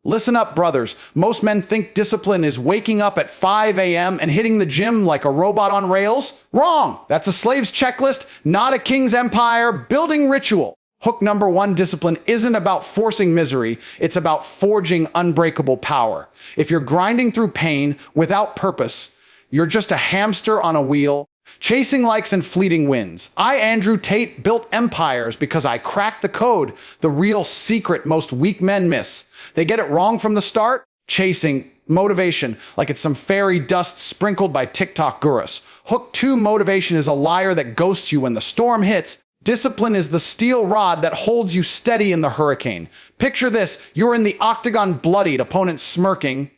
Listen up, brothers. Most men think discipline is waking up at 5 a.m. and hitting the gym like a robot on rails. Wrong! That's a slave's checklist, not a king's empire building ritual. Hook number one, discipline isn't about forcing misery. It's about forging unbreakable power. If you're grinding through pain without purpose, you're just a hamster on a wheel, chasing likes and fleeting wins. I, Andrew Tate, built empires because I cracked the code, the real secret most weak men miss. They get it wrong from the start, chasing motivation like it's some fairy dust sprinkled by TikTok gurus. Hook two, motivation is a liar that ghosts you when the storm hits. Discipline is the steel rod that holds you steady in the hurricane. Picture this, you're in the octagon bloodied, opponent smirking.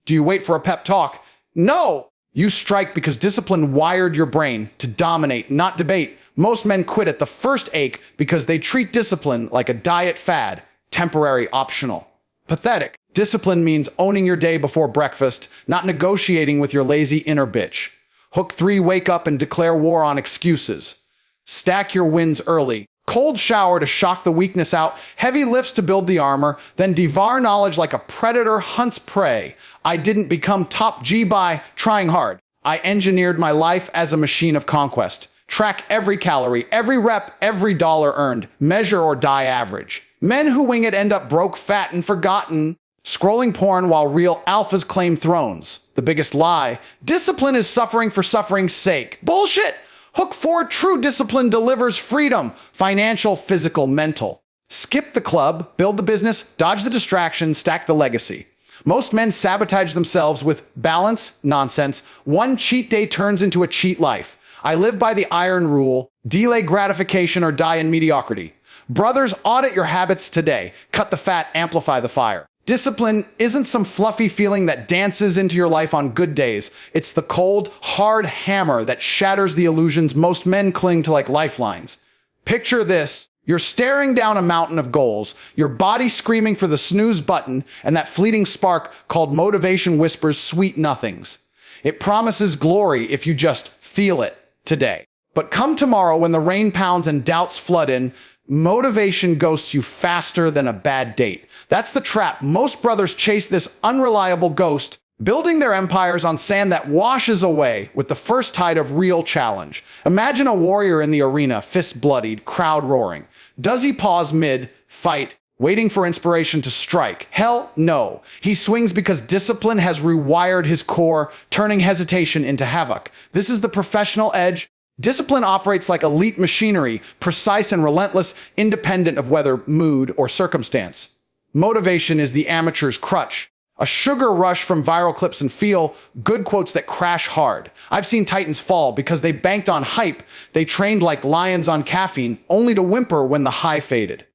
Do you wait for a pep talk? No! You strike because discipline wired your brain to dominate, not debate. Most men quit at the first ache because they treat discipline like a diet fad, temporary, optional. Pathetic. Discipline means owning your day before breakfast, not negotiating with your lazy inner bitch. Hook three, wake up and declare war on excuses. Stack your wins early. Cold shower to shock the weakness out, heavy lifts to build the armor, then devour knowledge like a predator hunts prey. I didn't become top G by trying hard. I engineered my life as a machine of conquest. Track every calorie, every rep, every dollar earned. Measure or die average. Men who wing it end up broke, fat, and forgotten, scrolling porn while real alphas claim thrones. The biggest lie. Discipline is suffering for suffering's sake. Bullshit! Hook four, true discipline delivers freedom, financial, physical, mental. Skip the club, build the business, dodge the distraction, stack the legacy. Most men sabotage themselves with balance, nonsense. One cheat day turns into a cheat life. I live by the iron rule, delay gratification or die in mediocrity. Brothers, audit your habits today. Cut the fat, amplify the fire. Discipline isn't some fluffy feeling that dances into your life on good days. It's the cold, hard hammer that shatters the illusions most men cling to like lifelines. Picture this. You're staring down a mountain of goals, your body screaming for the snooze button, and that fleeting spark called motivation whispers sweet nothings. It promises glory if you just feel it today. But come tomorrow when the rain pounds and doubts flood in, motivation ghosts you faster than a bad date. That's the trap. Most brothers chase this unreliable ghost, building their empires on sand that washes away with the first tide of real challenge. Imagine a warrior in the arena, fist bloodied, crowd roaring. Does he pause mid-fight, waiting for inspiration to strike? Hell no. He swings because discipline has rewired his core, turning hesitation into havoc. This is the professional edge. Discipline operates like elite machinery, precise and relentless, independent of weather, mood, or circumstance. Motivation is the amateur's crutch. A sugar rush from viral clips and feel good quotes that crash hard. I've seen titans fall because they banked on hype. They trained like lions on caffeine, only to whimper when the high faded.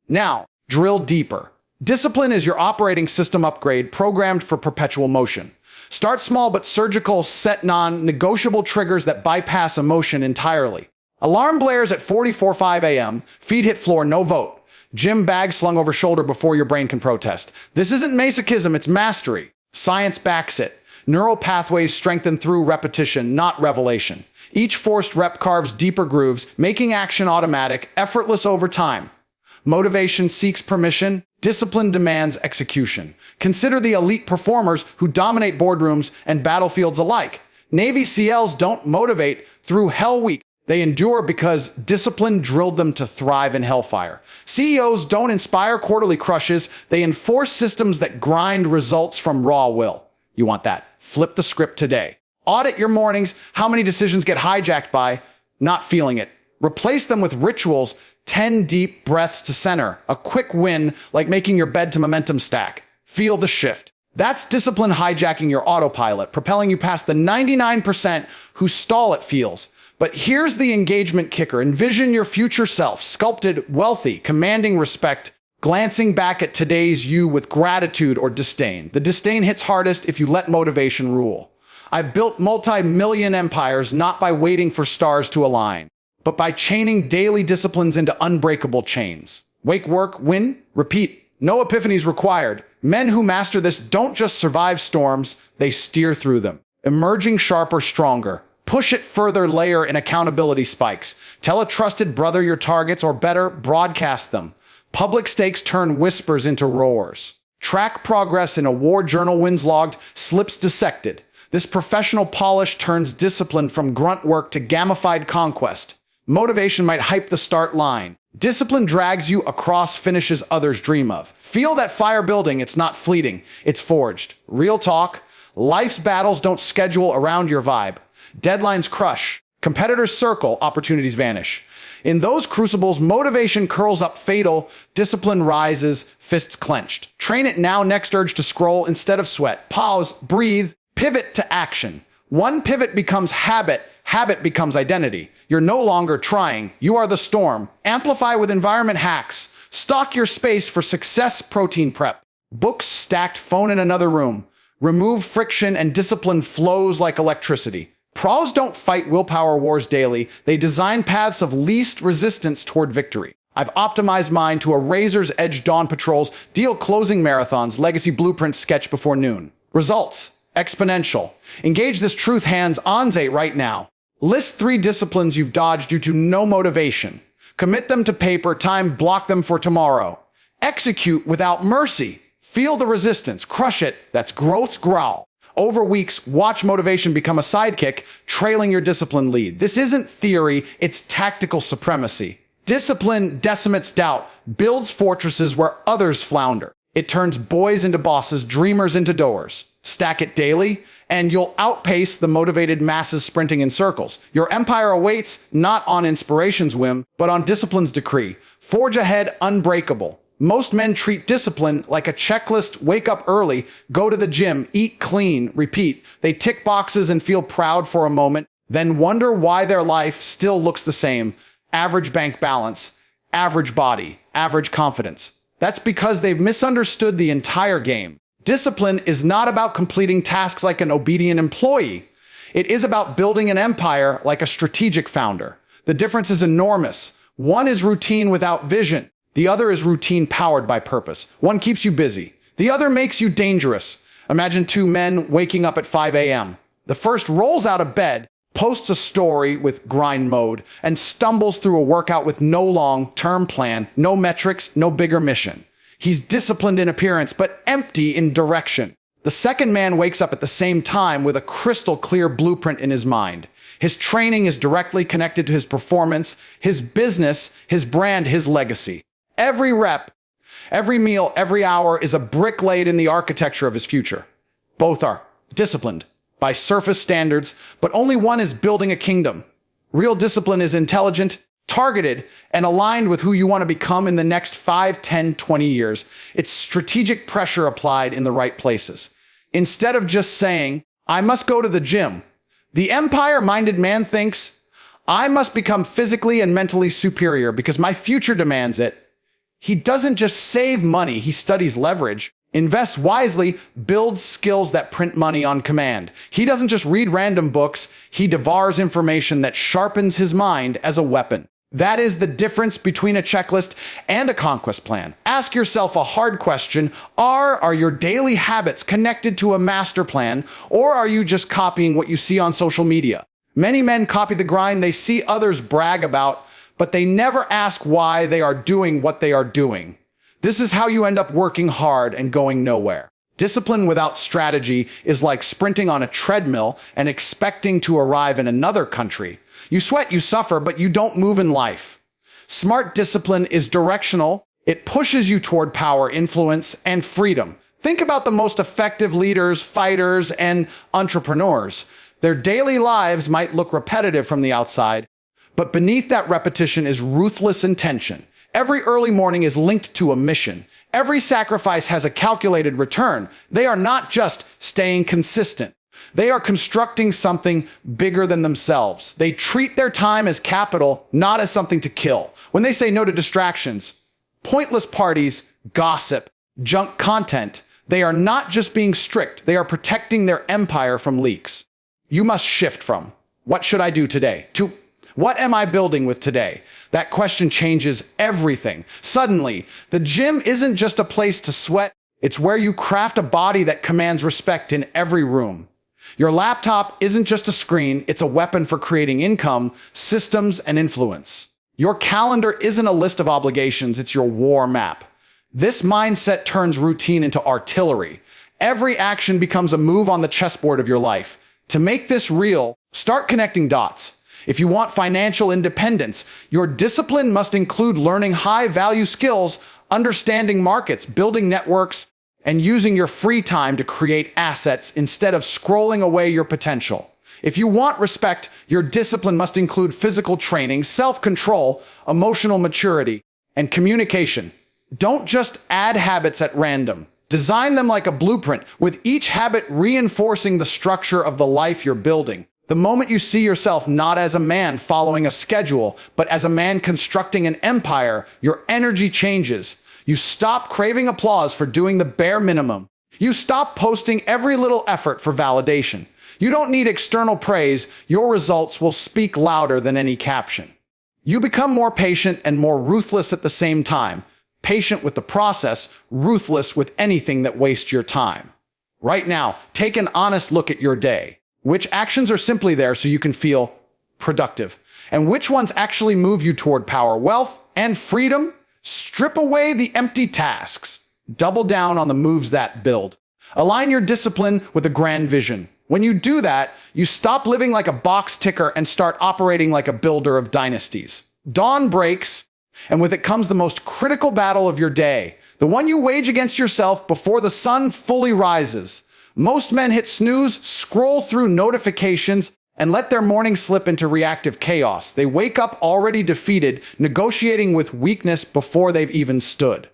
Now, drill deeper. Discipline is your operating system upgrade programmed for perpetual motion. Start small but surgical, set non-negotiable triggers that bypass emotion entirely. Alarm blares at 4:45 a.m., feet hit floor, no vote. Gym bag slung over shoulder before your brain can protest. This isn't masochism, it's mastery. Science backs it. Neural pathways strengthen through repetition, not revelation. Each forced rep carves deeper grooves, making action automatic, effortless over time. Motivation seeks permission. Discipline demands execution. Consider the elite performers who dominate boardrooms and battlefields alike. Navy SEALs don't motivate through Hell Week. They endure because discipline drilled them to thrive in hellfire. CEOs don't inspire quarterly crushes. They enforce systems that grind results from raw will. You want that? Flip the script today. Audit your mornings. How many decisions get hijacked by not feeling it? Replace them with rituals. 10 deep breaths to center. A quick win like making your bed to momentum stack. Feel the shift. That's discipline hijacking your autopilot, propelling you past the 99% who stall at feels. But here's the engagement kicker. Envision your future self, sculpted, wealthy, commanding respect, glancing back at today's you with gratitude or disdain. The disdain hits hardest if you let motivation rule. I've built multi-million empires not by waiting for stars to align, but by chaining daily disciplines into unbreakable chains. Wake, work, win, repeat. No epiphanies required. Men who master this don't just survive storms, they steer through them. Emerging sharper, stronger. Push it further, layer in accountability spikes. Tell a trusted brother your targets, or better, broadcast them. Public stakes turn whispers into roars. Track progress in award journal wins logged, slips dissected. This professional polish turns discipline from grunt work to gamified conquest. Motivation might hype the start line. Discipline drags you across finishes others dream of. Feel that fire building. It's not fleeting. It's forged. Real talk. Life's battles don't schedule around your vibe. Deadlines crush. Competitors circle. Opportunities vanish. In those crucibles, motivation curls up fatal. Discipline rises. Fists clenched. Train it now. Next urge to scroll instead of sweat. Pause. Breathe. Pivot to action. One pivot becomes habit. Habit becomes identity. You're no longer trying. You are the storm. Amplify with environment hacks. Stock your space for success protein prep. Books stacked, phone in another room. Remove friction and discipline flows like electricity. Pros don't fight willpower wars daily. They design paths of least resistance toward victory. I've optimized mine to a razor's edge dawn patrols, deal closing marathons, legacy blueprints sketch before noon. Results. Exponential. Engage this truth hands-on right now. List 3 disciplines you've dodged due to no motivation. Commit them to paper, time, block them for tomorrow. Execute without mercy. Feel the resistance, crush it. That's growth's growl. Over weeks, watch motivation become a sidekick, trailing your discipline lead. This isn't theory, it's tactical supremacy. Discipline decimates doubt, builds fortresses where others flounder. It turns boys into bosses, dreamers into doers. Stack it daily, and you'll outpace the motivated masses sprinting in circles. Your empire awaits not on inspiration's whim, but on discipline's decree. Forge ahead unbreakable. Most men treat discipline like a checklist: wake up early, go to the gym, eat clean, repeat. They tick boxes and feel proud for a moment, then wonder why their life still looks the same. Average bank balance, average body, average confidence. That's because they've misunderstood the entire game. Discipline is not about completing tasks like an obedient employee. It is about building an empire like a strategic founder. The difference is enormous. One is routine without vision. The other is routine powered by purpose. One keeps you busy. The other makes you dangerous. Imagine 2 men waking up at 5 a.m. The first rolls out of bed, posts a story with grind mode, and stumbles through a workout with no long-term plan, no metrics, no bigger mission. He's disciplined in appearance, but empty in direction. The second man wakes up at the same time with a crystal clear blueprint in his mind. His training is directly connected to his performance, his business, his brand, his legacy. Every rep, every meal, every hour is a brick laid in the architecture of his future. Both are disciplined by surface standards, but only one is building a kingdom. Real discipline is intelligent, targeted, and aligned with who you want to become in the next 5, 10, 20 years. It's strategic pressure applied in the right places. Instead of just saying, I must go to the gym, the empire-minded man thinks, I must become physically and mentally superior because my future demands it. He doesn't just save money, he studies leverage, invests wisely, builds skills that print money on command. He doesn't just read random books, he devours information that sharpens his mind as a weapon. That is the difference between a checklist and a conquest plan. Ask yourself a hard question. Are your daily habits connected to a master plan, or are you just copying what you see on social media? Many men copy the grind they see others brag about, but they never ask why they are doing what they are doing. This is how you end up working hard and going nowhere. Discipline without strategy is like sprinting on a treadmill and expecting to arrive in another country. You sweat, you suffer, but you don't move in life. Smart discipline is directional. It pushes you toward power, influence, and freedom. Think about the most effective leaders, fighters, and entrepreneurs. Their daily lives might look repetitive from the outside, but beneath that repetition is ruthless intention. Every early morning is linked to a mission. Every sacrifice has a calculated return. They are not just staying consistent. They are constructing something bigger than themselves. They treat their time as capital, not as something to kill. When they say no to distractions, pointless parties, gossip, junk content, they are not just being strict. They are protecting their empire from leaks. You must shift from, what should I do today, to what am I building with today? That question changes everything. Suddenly, the gym isn't just a place to sweat. It's where you craft a body that commands respect in every room. Your laptop isn't just a screen. It's a weapon for creating income, systems, and influence. Your calendar isn't a list of obligations. It's your war map. This mindset turns routine into artillery. Every action becomes a move on the chessboard of your life. To make this real, start connecting dots. If you want financial independence, your discipline must include learning high-value skills, understanding markets, building networks, and using your free time to create assets instead of scrolling away your potential. If you want respect, your discipline must include physical training, self-control, emotional maturity, and communication. Don't just add habits at random. Design them like a blueprint, with each habit reinforcing the structure of the life you're building. The moment you see yourself not as a man following a schedule, but as a man constructing an empire, your energy changes. You stop craving applause for doing the bare minimum. You stop posting every little effort for validation. You don't need external praise. Your results will speak louder than any caption. You become more patient and more ruthless at the same time. Patient with the process, ruthless with anything that wastes your time. Right now, take an honest look at your day. Which actions are simply there so you can feel productive? And which ones actually move you toward power, wealth, and freedom? Strip away the empty tasks. Double down on the moves that build. Align your discipline with a grand vision. When you do that, you stop living like a box ticker and start operating like a builder of dynasties. Dawn breaks, and with it comes the most critical battle of your day, the one you wage against yourself before the sun fully rises. Most men hit snooze, scroll through notifications, and let their morning slip into reactive chaos. They wake up already defeated, negotiating with weakness before they've even stood.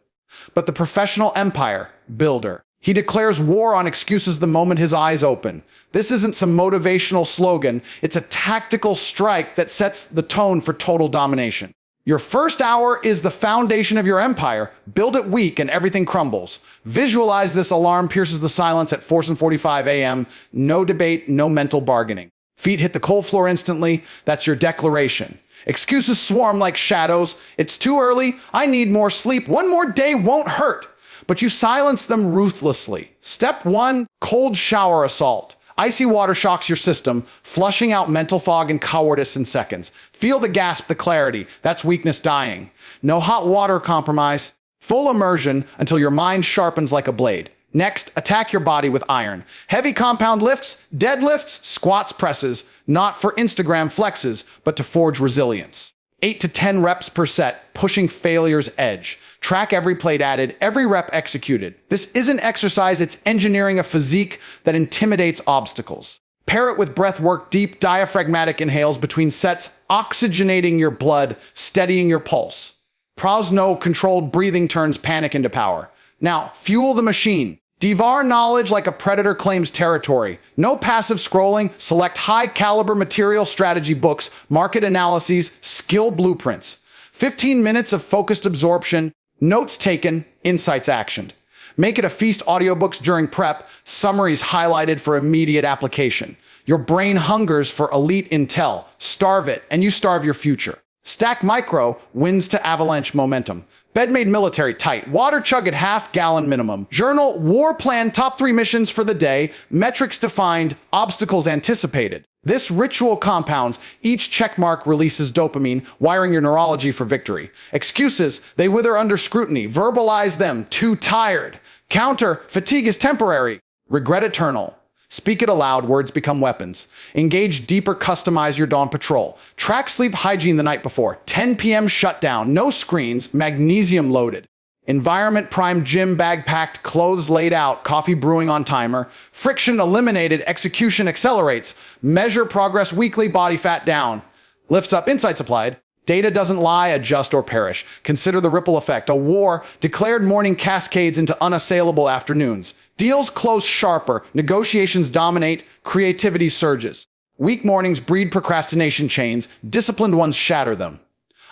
But the professional empire builder, he declares war on excuses the moment his eyes open. This isn't some motivational slogan. It's a tactical strike that sets the tone for total domination. Your first hour is the foundation of your empire. Build it weak and everything crumbles. Visualize this alarm pierces the silence at 4:45 a.m. No debate, no mental bargaining. Feet hit the cold floor instantly. That's your declaration. Excuses swarm like shadows. It's too early. I need more sleep. One more day won't hurt. But you silence them ruthlessly. Step 1, cold shower assault. Icy water shocks your system, flushing out mental fog and cowardice in seconds. Feel the gasp, the clarity. That's weakness dying. No hot water compromise. Full immersion until your mind sharpens like a blade. Next, attack your body with iron. Heavy compound lifts, deadlifts, squats, presses. Not for Instagram flexes, but to forge resilience. 8 to 10 reps per set, pushing failure's edge. Track every plate added, every rep executed. This isn't exercise, it's engineering a physique that intimidates obstacles. Pair it with breath work, deep diaphragmatic inhales between sets, oxygenating your blood, steadying your pulse. Prosno controlled breathing turns panic into power. Now, fuel the machine. Devour knowledge like a predator claims territory. No passive scrolling. Select high-caliber material strategy books, market analyses, skill blueprints. 15 minutes of focused absorption, notes taken, insights actioned. Make it a feast audiobooks during prep, summaries highlighted for immediate application. Your brain hungers for elite intel. Starve it, and you starve your future. Stack micro, wins to avalanche momentum. Bed made military tight. Water chug at half-gallon minimum. Journal, war plan, top 3 missions for the day. Metrics defined, obstacles anticipated. This ritual compounds. Each checkmark releases dopamine, wiring your neurology for victory. Excuses, they wither under scrutiny. Verbalize them, too tired. Counter, fatigue is temporary. Regret eternal. Speak it aloud, words become weapons. Engage deeper, customize your dawn patrol. Track sleep hygiene the night before. 10 p.m. shutdown, no screens, magnesium loaded. Environment primed, gym bag packed, clothes laid out, coffee brewing on timer. Friction eliminated, execution accelerates. Measure progress weekly, body fat down. Lifts up, insights applied. Data doesn't lie, adjust or perish. Consider the ripple effect. A war, declared morning cascades into unassailable afternoons. Deals close sharper, negotiations dominate, creativity surges. Weak mornings breed procrastination chains, disciplined ones shatter them.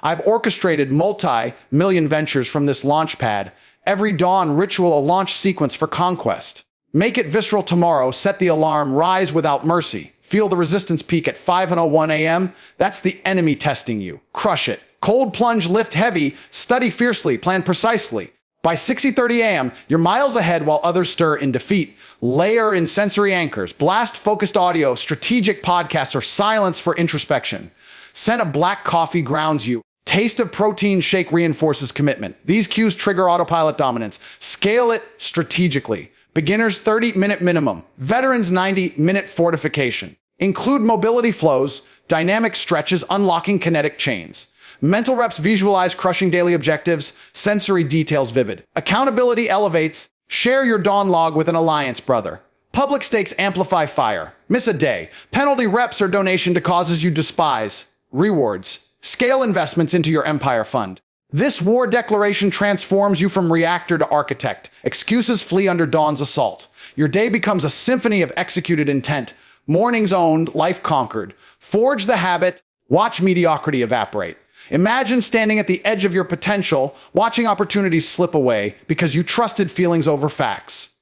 I've orchestrated multi-million ventures from this launch pad. Every dawn ritual, a launch sequence for conquest. Make it visceral tomorrow, set the alarm, rise without mercy. Feel the resistance peak at 5:01 a.m. That's the enemy testing you. Crush it. Cold plunge, lift heavy, study fiercely, plan precisely. By 6:30 a.m., you're miles ahead while others stir in defeat. Layer in sensory anchors, blast focused audio, strategic podcasts, or silence for introspection. Scent of black coffee grounds you. Taste of protein shake reinforces commitment. These cues trigger autopilot dominance. Scale it strategically. Beginners 30-minute minimum. Veterans 90-minute fortification. Include mobility flows, dynamic stretches, unlocking kinetic chains. Mental reps visualize crushing daily objectives, sensory details vivid. Accountability elevates. Share your dawn log with an alliance brother. Public stakes amplify fire. Miss a day. Penalty reps or donation to causes you despise. Rewards. Scale investments into your empire fund. This war declaration transforms you from reactor to architect. Excuses flee under dawn's assault. Your day becomes a symphony of executed intent. Mornings owned, life conquered. Forge the habit. Watch mediocrity evaporate. Imagine standing at the edge of your potential, watching opportunities slip away because you trusted feelings over facts.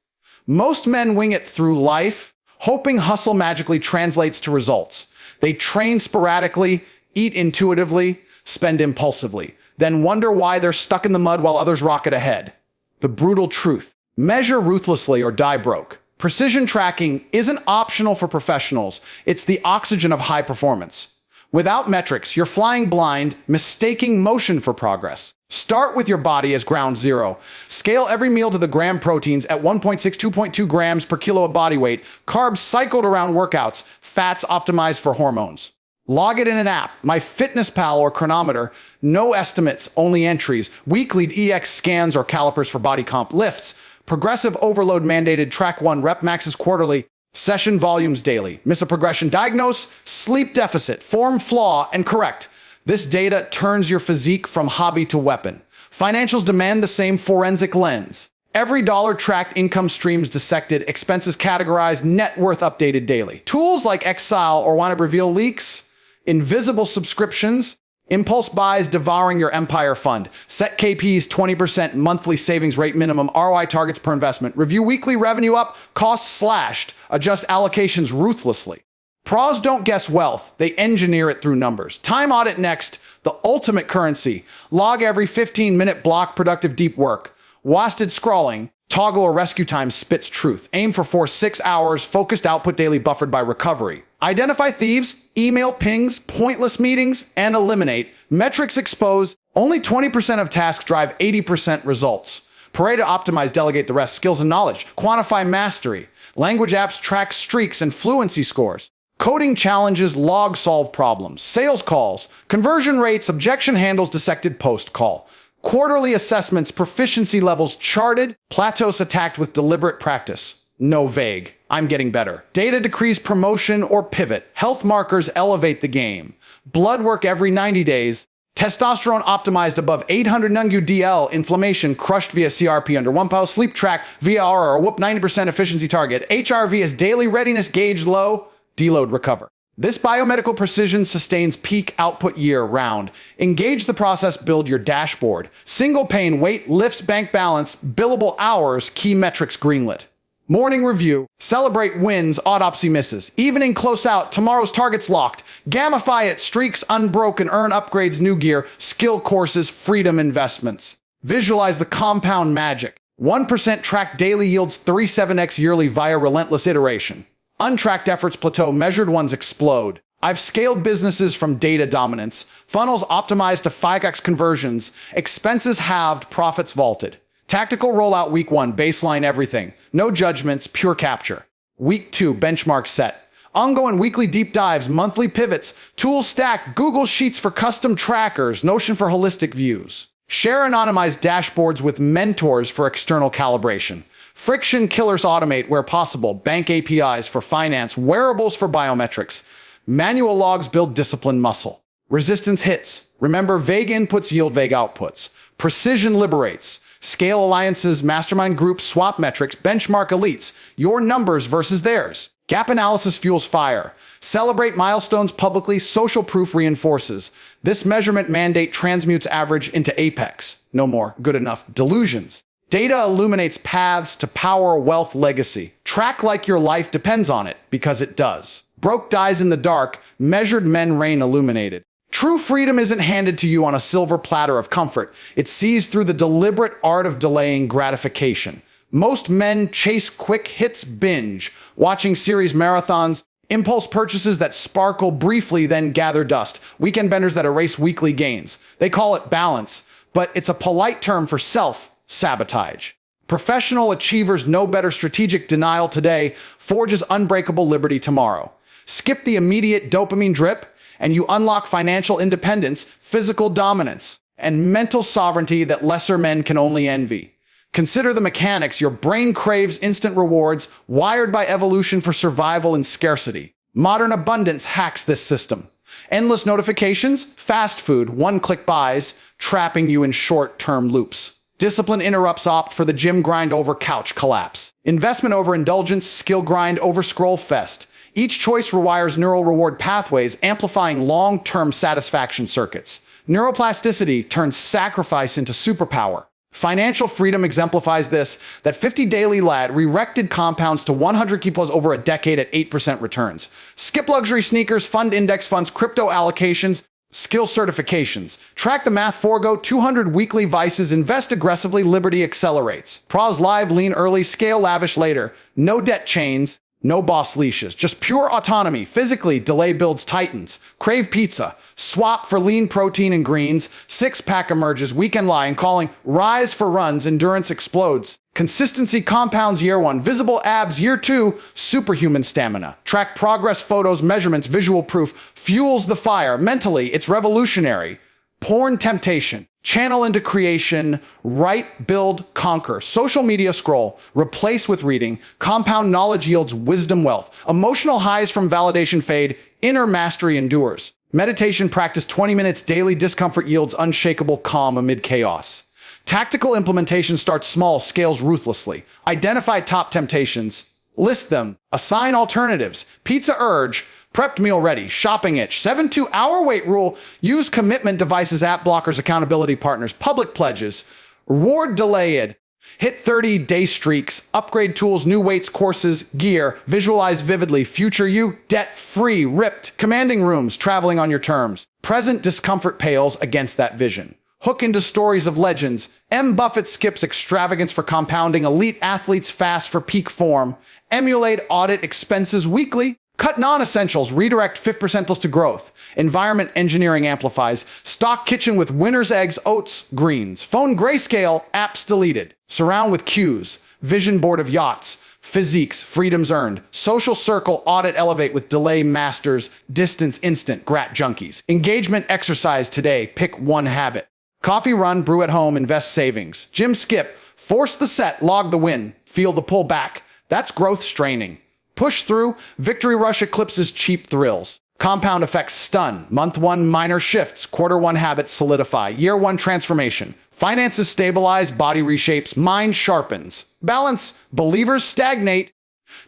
Most men wing it through life, hoping hustle magically translates to results. They train sporadically, eat intuitively, spend impulsively, then wonder why they're stuck in the mud while others rocket ahead. The brutal truth. Measure ruthlessly or die broke. Precision tracking isn't optional for professionals. It's the oxygen of high performance. Without metrics, you're flying blind, mistaking motion for progress. Start with your body as ground zero. Scale every meal to the gram proteins at 1.6, 2.2 grams per kilo of body weight, carbs cycled around workouts, fats optimized for hormones. Log it in an app, MyFitnessPal or Chronometer, no estimates, only entries, weekly EX scans or calipers for body comp lifts, progressive overload mandated track 1 rep maxes quarterly, session volumes daily. Miss a progression, diagnose sleep deficit, form flaw, and correct. This data turns your physique from hobby to weapon. Financials demand the same forensic lens. Every dollar tracked, income streams dissected, expenses categorized, net worth updated daily. Tools like Exile or Want to Reveal leaks, invisible subscriptions, impulse buys devouring your empire fund. Set KPs 20% monthly savings rate minimum, ROI targets per investment. Review weekly revenue up, costs slashed. Adjust allocations ruthlessly. Pros don't guess wealth, they engineer it through numbers. Time audit next, the ultimate currency. Log every 15-minute block productive deep work. Wasted scrolling, toggle or rescue time spits truth. Aim for 4-6 hours, focused output daily buffered by recovery. Identify thieves, email pings, pointless meetings, and eliminate. Metrics expose, only 20% of tasks drive 80% results. Pareto optimize, delegate the rest. Skills and knowledge. Quantify mastery. Language apps track streaks and fluency scores. Coding challenges, log solve problems. Sales calls, conversion rates, objection handles dissected post-call. Quarterly assessments, proficiency levels charted, plateaus attacked with deliberate practice. No vague. I'm getting better. Data decrease promotion or pivot. Health markers elevate the game. Blood work every 90 days. Testosterone optimized above 800 nungu DL. Inflammation crushed via CRP under 1 pound. Sleep track via R or whoop 90% efficiency target. HRV is daily readiness gauge low. Deload recover. This biomedical precision sustains peak output year round. Engage the process, build your dashboard. Single pane, weight, lifts, bank balance, billable hours, key metrics greenlit. Morning review, celebrate wins, autopsy misses. Evening close out, tomorrow's targets locked. Gamify it, streaks unbroken, earn upgrades, new gear, skill courses, freedom investments. Visualize the compound magic. 1% tracked daily yields 37x yearly via relentless iteration. Untracked efforts plateau, measured ones explode. I've scaled businesses from data dominance, funnels optimized to 5x conversions, expenses halved, profits vaulted. Tactical rollout week 1, baseline everything. No judgments, pure capture. Week 2, benchmark set. Ongoing weekly deep dives, monthly pivots, tools stack, Google Sheets for custom trackers, Notion for holistic views. Share anonymized dashboards with mentors for external calibration. Friction killers automate where possible. Bank APIs for finance, wearables for biometrics. Manual logs build discipline muscle. Resistance hits. Remember, vague inputs yield vague outputs. Precision liberates. Scale alliances, mastermind groups, swap metrics, benchmark elites. Your numbers versus theirs. Gap analysis fuels fire. Celebrate milestones publicly, social proof reinforces. This measurement mandate transmutes average into apex. No more good enough delusions. Data illuminates paths to power, wealth, legacy. Track like your life depends on it, because it does. Broke dies in the dark, measured men reign illuminated. True freedom isn't handed to you on a silver platter of comfort. It's seized through the deliberate art of delaying gratification. Most men chase quick hits binge, watching series marathons, Impulse purchases that sparkle briefly then gather dust. Weekend benders that erase weekly gains. They call it balance, but it's a polite term for self-sabotage. Professional achievers know better. Strategic denial today forges unbreakable liberty tomorrow. Skip the immediate dopamine drip, and you unlock financial independence, physical dominance, and mental sovereignty that lesser men can only envy. Consider the mechanics. Your brain craves instant rewards, wired by evolution for survival and scarcity. Modern abundance hacks this system. Endless notifications, fast food, one-click buys, trapping you in short-term loops. Discipline interrupts. Opt for the gym grind over couch collapse. Investment over indulgence, skill grind over scroll fest. Each choice rewires neural reward pathways, amplifying long-term satisfaction circuits. Neuroplasticity turns sacrifice into superpower. Financial freedom exemplifies this. That 50 daily lad re-rected compounds to 100 kilos over a decade at 8% returns. Skip luxury sneakers, fund index funds, crypto allocations, skill certifications. Track the math. Forgo 200 weekly vices. Invest aggressively. Liberty accelerates. Pros live, lean early, scale lavish later. No debt chains. No boss leashes, just pure autonomy. Physically, delay builds titans. Crave pizza. Swap for lean protein and greens. Six-pack emerges. Weekend lie and calling. Rise for runs. Endurance explodes. Consistency compounds. Year 1. Visible abs. Year 2. Superhuman stamina. Track progress. Photos, measurements, visual proof. Fuels the fire. Mentally, it's revolutionary. Porn temptation. Channel into creation, write, build, conquer. Social media scroll, replace with reading. Compound knowledge yields wisdom wealth. Emotional highs from validation fade, inner mastery endures. Meditation practice 20 minutes daily. Discomfort yields unshakable calm amid chaos. Tactical implementation starts small, scales ruthlessly. Identify top temptations, list them, assign alternatives. Pizza urge, prepped meal ready, shopping itch, 72-hour wait rule, use commitment devices, app blockers, accountability partners, public pledges, reward delayed, hit 30-day streaks, upgrade tools, new weights, courses, gear, visualize vividly, future you, debt-free, ripped, commanding rooms, traveling on your terms. Present discomfort pales against that vision. Hook into stories of legends. M. Buffett skips extravagance for compounding. Elite athletes fast for peak form. Emulate audit expenses weekly. Cut non-essentials, redirect 5% to growth. Environment engineering amplifies. Stock kitchen with winner's eggs, oats, greens. Phone grayscale, apps deleted. Surround with cues. Vision board of yachts. Physiques, freedoms earned. Social circle, audit elevate with delay masters. Distance instant, grat junkies. Engagement exercise today, pick one habit. Coffee run, brew at home, invest savings. Gym skip, force the set, log the win. Feel the pull back. That's growth straining. Push through, victory rush eclipses cheap thrills. Compound effects stun. Month 1 minor shifts, quarter 1 habits solidify. Year 1 transformation. Finances stabilize, body reshapes, mind sharpens. Balance, believers stagnate.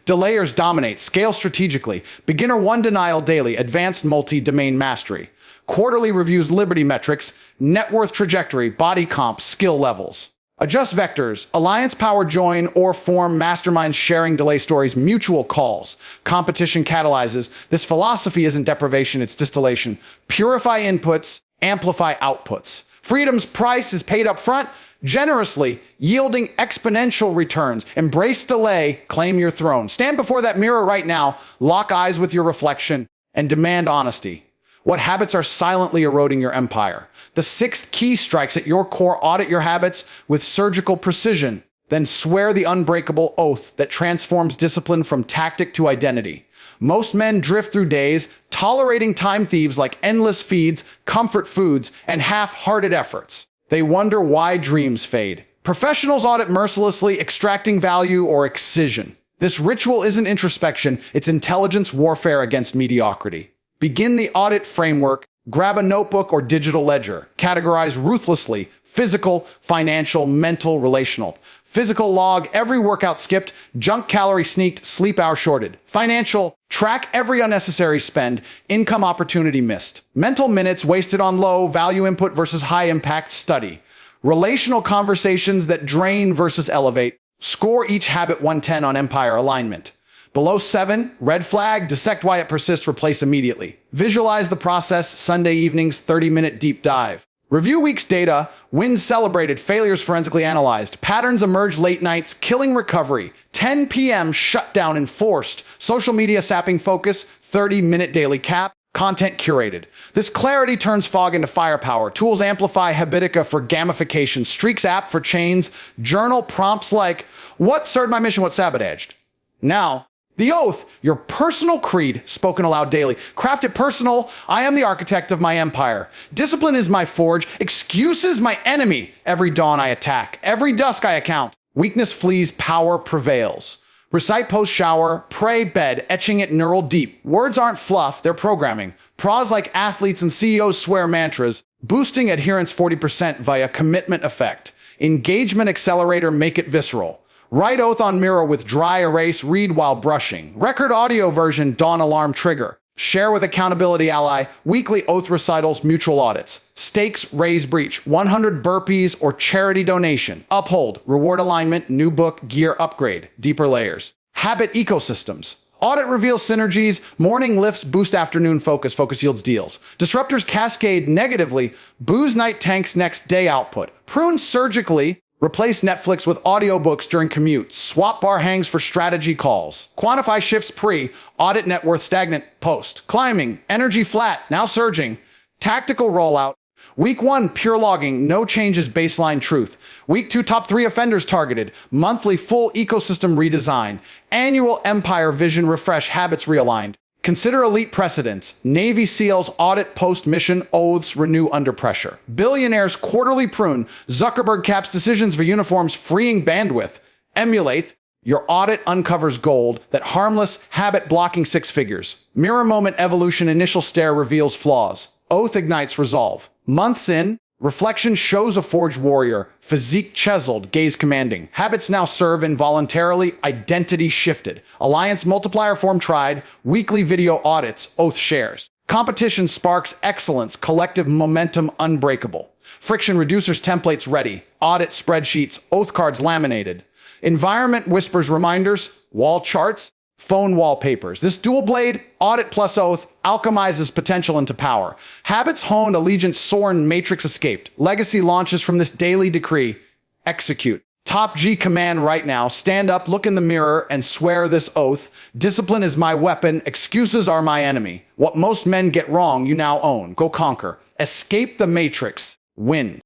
Delayers dominate, scale strategically. Beginner 1 denial daily, advanced multi-domain mastery. Quarterly reviews liberty metrics, net worth trajectory, body comp, skill levels. Adjust vectors, alliance power join or form masterminds sharing delay stories, mutual calls. Competition catalyzes. This philosophy isn't deprivation, it's distillation. Purify inputs, amplify outputs. Freedom's price is paid up front, generously, yielding exponential returns. Embrace delay, claim your throne. Stand before that mirror right now, lock eyes with your reflection, and demand honesty. What habits are silently eroding your empire? The 6th key strikes at your core. Audit your habits with surgical precision. Then swear the unbreakable oath that transforms discipline from tactic to identity. Most men drift through days, tolerating time thieves like endless feeds, comfort foods, and half-hearted efforts. They wonder why dreams fade. Professionals audit mercilessly, extracting value or excision. This ritual isn't introspection, it's intelligence warfare against mediocrity. Begin the audit framework. Grab a notebook or digital ledger. Categorize ruthlessly: physical, financial, mental, relational. Physical log every workout skipped, junk calorie sneaked, sleep hour shorted. Financial, track every unnecessary spend, income opportunity missed. Mental minutes wasted on low value input versus high impact study. Relational conversations that drain versus elevate. Score each habit 110 on empire alignment. Below 7, red flag, dissect why it persists, replace immediately. Visualize the process, Sunday evenings, 30-minute deep dive. Review week's data, wins celebrated, failures forensically analyzed, patterns emerge late nights, killing recovery, 10 p.m. shutdown enforced, social media sapping focus, 30-minute daily cap, content curated. This clarity turns fog into firepower. Tools amplify Habitica for gamification, Streaks app for chains, journal prompts like, what served my mission, what sabotaged? Now, the oath, your personal creed, spoken aloud daily. Craft it personal. I am the architect of my empire. Discipline is my forge. Excuse is my enemy. Every dawn I attack. Every dusk I account. Weakness flees, power prevails. Recite post-shower, pray bed, etching it neural deep. Words aren't fluff, they're programming. Pros like athletes and CEOs swear mantras. Boosting adherence 40% via commitment effect. Engagement accelerator, make it visceral. Write oath on mirror with dry erase, read while brushing. Record audio version, dawn alarm trigger. Share with accountability ally, weekly oath recitals, mutual audits. Stakes, raise breach, 100 burpees or charity donation. Uphold, reward alignment, new book, gear upgrade, deeper layers. Habit ecosystems. Audit reveals synergies, morning lifts boost afternoon focus, focus yields deals. Disruptors cascade negatively, booze night tanks next day output. Prune surgically, replace Netflix with audiobooks during commutes. Swap bar hangs for strategy calls. Quantify shifts pre. Audit net worth stagnant post. Climbing. Energy flat. Now surging. Tactical rollout. Week 1, pure logging. No changes baseline truth. Week 2, top 3 offenders targeted. Monthly full ecosystem redesign. Annual empire vision refresh, habits realigned. Consider elite precedents. Navy SEALs audit post-mission, oaths renew under pressure. Billionaires quarterly prune. Zuckerberg caps decisions for uniforms, freeing bandwidth. Emulate. Your audit uncovers gold. That harmless habit blocking 6 figures. Mirror moment evolution, initial stare reveals flaws. Oath ignites resolve. Months in, reflection shows a forged warrior. Physique chiseled, gaze commanding. Habits now serve involuntarily, identity shifted. Alliance multiplier form tried, weekly video audits, oath shares. Competition sparks excellence, collective momentum unbreakable. Friction reducers templates ready, audit spreadsheets, oath cards laminated. Environment whispers reminders, wall charts, phone wallpapers. This dual blade, audit plus oath, alchemizes potential into power. Habits honed, allegiance soaring, matrix escaped. Legacy launches from this daily decree. Execute. Top G command right now. Stand up, look in the mirror, and swear this oath. Discipline is my weapon. Excuses are my enemy. What most men get wrong, you now own. Go conquer. Escape the matrix. Win.